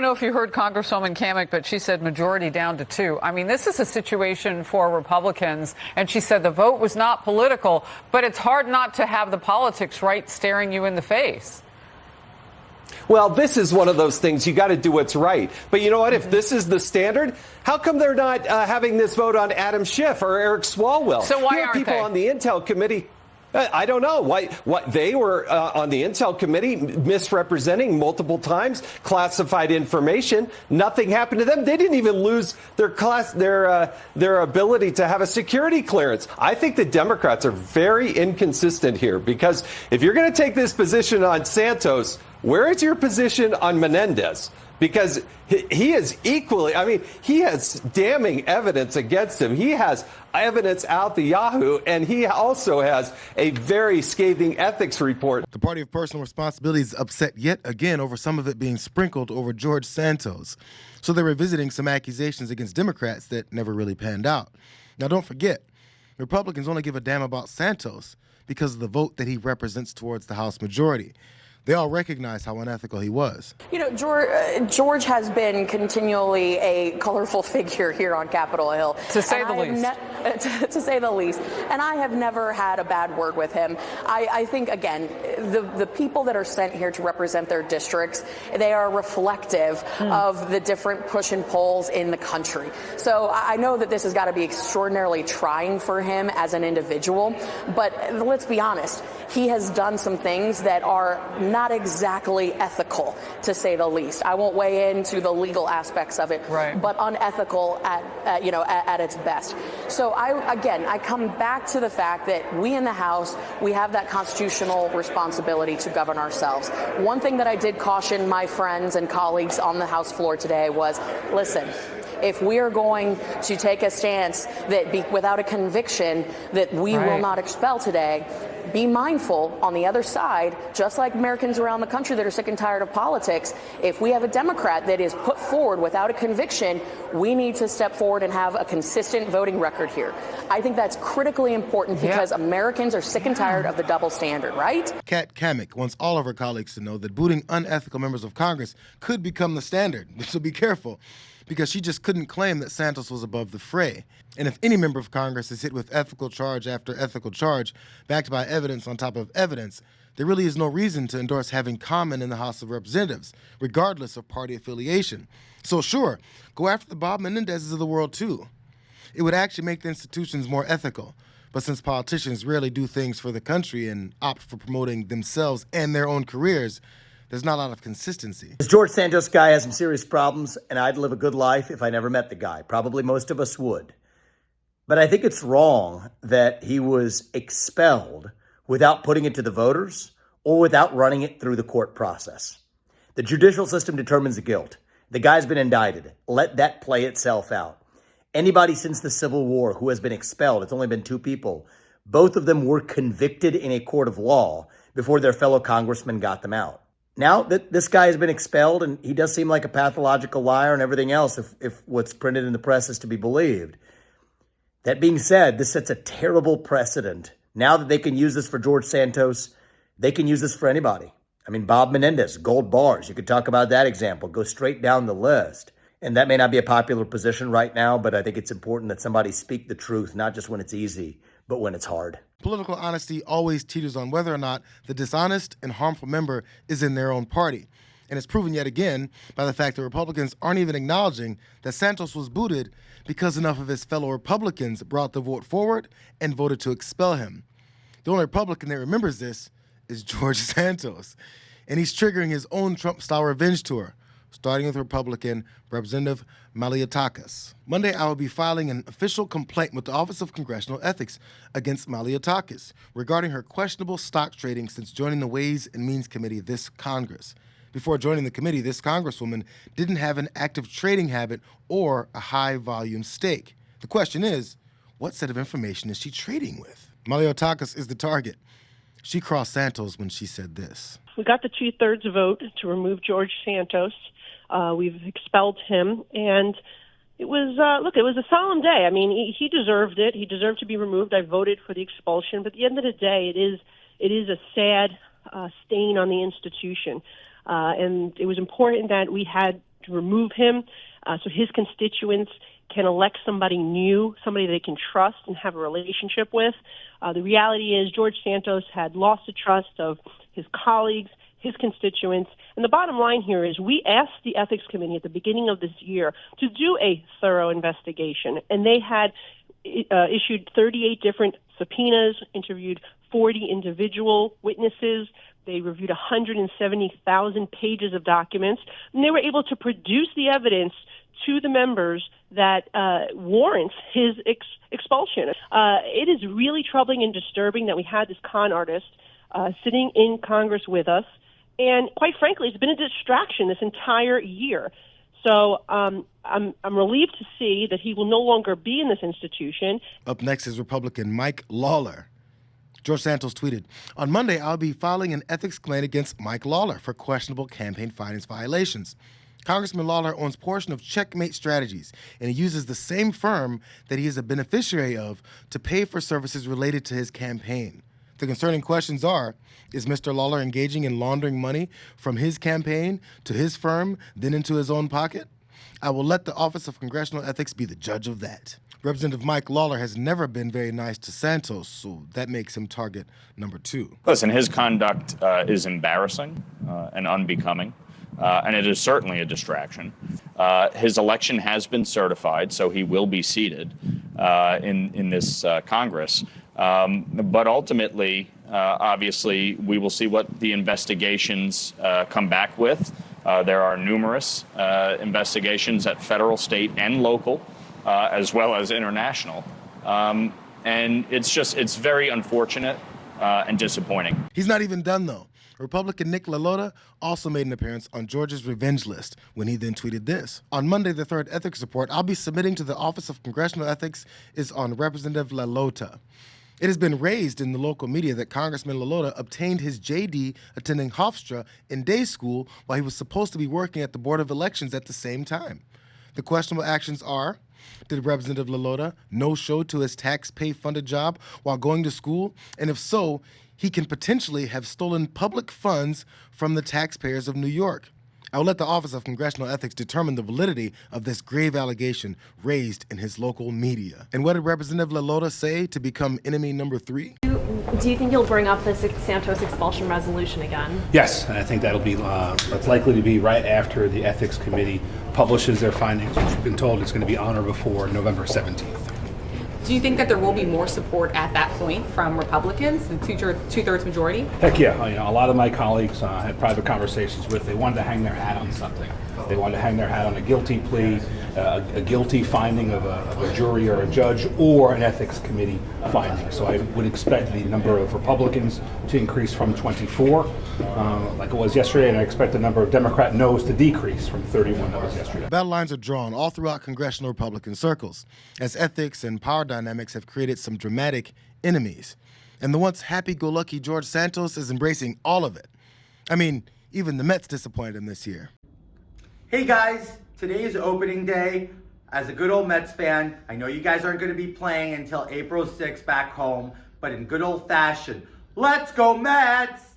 know if you heard Congresswoman Kamek, but she said majority down to 2. I mean, this is a situation for Republicans, and she said the vote was not political, but it's hard not to have the politics right staring you in the face. Well, this is one of those things you got to do what's right. But you know what? If this is the standard, how come they're not having this vote on Adam Schiff or Eric Swalwell? So why aren't people they? On the Intel committee? I don't know why. What they were on the Intel committee misrepresenting multiple times classified information. Nothing happened to them. They didn't even lose their ability to have a security clearance. I think the Democrats are very inconsistent here, because if you're going to take this position on Santos, where is your position on Menendez? Because he is equally, I mean, he has damning evidence against him. He has evidence out the Yahoo, and he also has a very scathing ethics report. The party of personal responsibility is upset yet again over some of it being sprinkled over George Santos. So they're revisiting some accusations against Democrats that never really panned out. Now, don't forget, Republicans only give a damn about Santos because of the vote that he represents towards the House majority. They all recognize how unethical he was. You know, George has been continually a colorful figure here on Capitol Hill. To say the least. To say the least. And I have never had a bad word with him. I think, again, the people that are sent here to represent their districts, they are reflective of the different push and pulls in the country. So I know that this has got to be extraordinarily trying for him as an individual. But let's be honest, he has done some things that are not exactly ethical, to say the least. I won't weigh into the legal aspects of it, right, but unethical at its best. So I come back to the fact that we in the House, we have that constitutional responsibility to govern ourselves. One thing that I did caution my friends and colleagues on the House floor today was, listen, if we are going to take a stance that without a conviction that we will not expel today, be mindful on the other side, just like Americans around the country that are sick and tired of politics, if we have a Democrat that is put forward without a conviction, we need to step forward and have a consistent voting record here. I think that's critically important because Americans are sick and tired of the double standard, right? Kat Kamek wants all of her colleagues to know that booting unethical members of Congress could become the standard, so be careful, because she just couldn't claim that Santos was above the fray. And if any member of Congress is hit with ethical charge after ethical charge, backed by evidence on top of evidence, there really is no reason to endorse having common in the House of Representatives, regardless of party affiliation. So sure, go after the Bob Menendezes of the world too. It would actually make the institutions more ethical. But since politicians rarely do things for the country and opt for promoting themselves and their own careers, there's not a lot of consistency. This George Santos guy has some serious problems, and I'd live a good life if I never met the guy. Probably most of us would. But I think it's wrong that he was expelled without putting it to the voters or without running it through the court process. The judicial system determines the guilt. The guy's been indicted. Let that play itself out. Anybody since the Civil War who has been expelled, it's only been 2 people, both of them were convicted in a court of law before their fellow congressmen got them out. Now that this guy has been expelled, and he does seem like a pathological liar and everything else, if what's printed in the press is to be believed. That being said, this sets a terrible precedent. Now that they can use this for George Santos, they can use this for anybody. I mean, Bob Menendez, gold bars. You could talk about that example. Go straight down the list. And that may not be a popular position right now, but I think it's important that somebody speak the truth, not just when it's easy, but when it's hard. Political honesty always teeters on whether or not the dishonest and harmful member is in their own party. And it's proven yet again by the fact that Republicans aren't even acknowledging that Santos was booted because enough of his fellow Republicans brought the vote forward and voted to expel him. The only Republican that remembers this is George Santos. And he's triggering his own Trump-style revenge tour, starting with Republican Representative Malliotakis. Monday, I will be filing an official complaint with the Office of Congressional Ethics against Malliotakis regarding her questionable stock trading since joining the Ways and Means Committee this Congress. Before joining the committee, this Congresswoman didn't have an active trading habit or a high-volume stake. The question is, what set of information is she trading with? Malliotakis is the target. She crossed Santos when she said this. We got the 2/3 vote to remove George Santos. We've expelled him, and it was, it was a solemn day. I mean, he deserved it. He deserved to be removed. I voted for the expulsion, but at the end of the day, it is a sad stain on the institution. And it was important that we had to remove him so his constituents can elect somebody new, somebody they can trust and have a relationship with. The reality is George Santos had lost the trust of his colleagues, his constituents. And the bottom line here is we asked the Ethics Committee at the beginning of this year to do a thorough investigation, and they had issued 38 different subpoenas, interviewed 40 individual witnesses. They reviewed 170,000 pages of documents, and they were able to produce the evidence to the members that warrants his expulsion. It is really troubling and disturbing that we had this con artist sitting in Congress with us. And quite frankly, it's been a distraction this entire year. So I'm relieved to see that he will no longer be in this institution. Up next is Republican Mike Lawler. George Santos tweeted, "On Monday, I'll be filing an ethics complaint against Mike Lawler for questionable campaign finance violations. Congressman Lawler owns portion of Checkmate Strategies, and he uses the same firm that he is a beneficiary of to pay for services related to his campaign. The concerning questions are, is Mr. Lawler engaging in laundering money from his campaign to his firm, then into his own pocket? I will let the Office of Congressional Ethics be the judge of that." Representative Mike Lawler has never been very nice to Santos, so that makes him target number 2. Listen, his conduct is embarrassing and unbecoming, and it is certainly a distraction. His election has been certified, so he will be seated in this Congress. But ultimately, obviously, we will see what the investigations come back with. There are numerous investigations at federal, state, and local, as well as international. And it's very unfortunate and disappointing. He's not even done, though. Republican Nick LaLota also made an appearance on George's revenge list when he then tweeted this. "On Monday, the third ethics report I'll be submitting to the Office of Congressional Ethics is on Representative LaLota. It has been raised in the local media that Congressman LaLota obtained his JD attending Hofstra in day school while he was supposed to be working at the Board of Elections at the same time. The questionable actions are, did Representative LaLota no-show to his tax-pay-funded job while going to school? And if so, he can potentially have stolen public funds from the taxpayers of New York. I will let the Office of Congressional Ethics determine the validity of this grave allegation raised in his local media." And what did Representative LaLota say to become enemy number 3? Do you think you'll bring up this Santos expulsion resolution again? Yes, and I think that'll be that's likely to be right after the Ethics Committee publishes their findings, which we've been told it's going to be on or before November 17th. Do you think that there will be more support at that point from Republicans, the two-thirds majority? Heck yeah. A lot of my colleagues had private conversations with. They wanted to hang their hat on something. They wanted to hang their hat on a guilty plea, a guilty finding of a jury or a judge, or an ethics committee finding. So I would expect the number of Republicans to increase from 24, like it was yesterday, and I expect the number of Democrat no's to decrease from 31 that was yesterday. Battle lines are drawn all throughout congressional Republican circles, as ethics and power dynamics have created some dramatic enemies. And the once happy-go-lucky George Santos is embracing all of it. I mean, even the Mets disappointed him this year. Hey guys, today is opening day. As a good old Mets fan, I know you guys aren't going to be playing until April 6th back home, but in good old fashion, let's go Mets!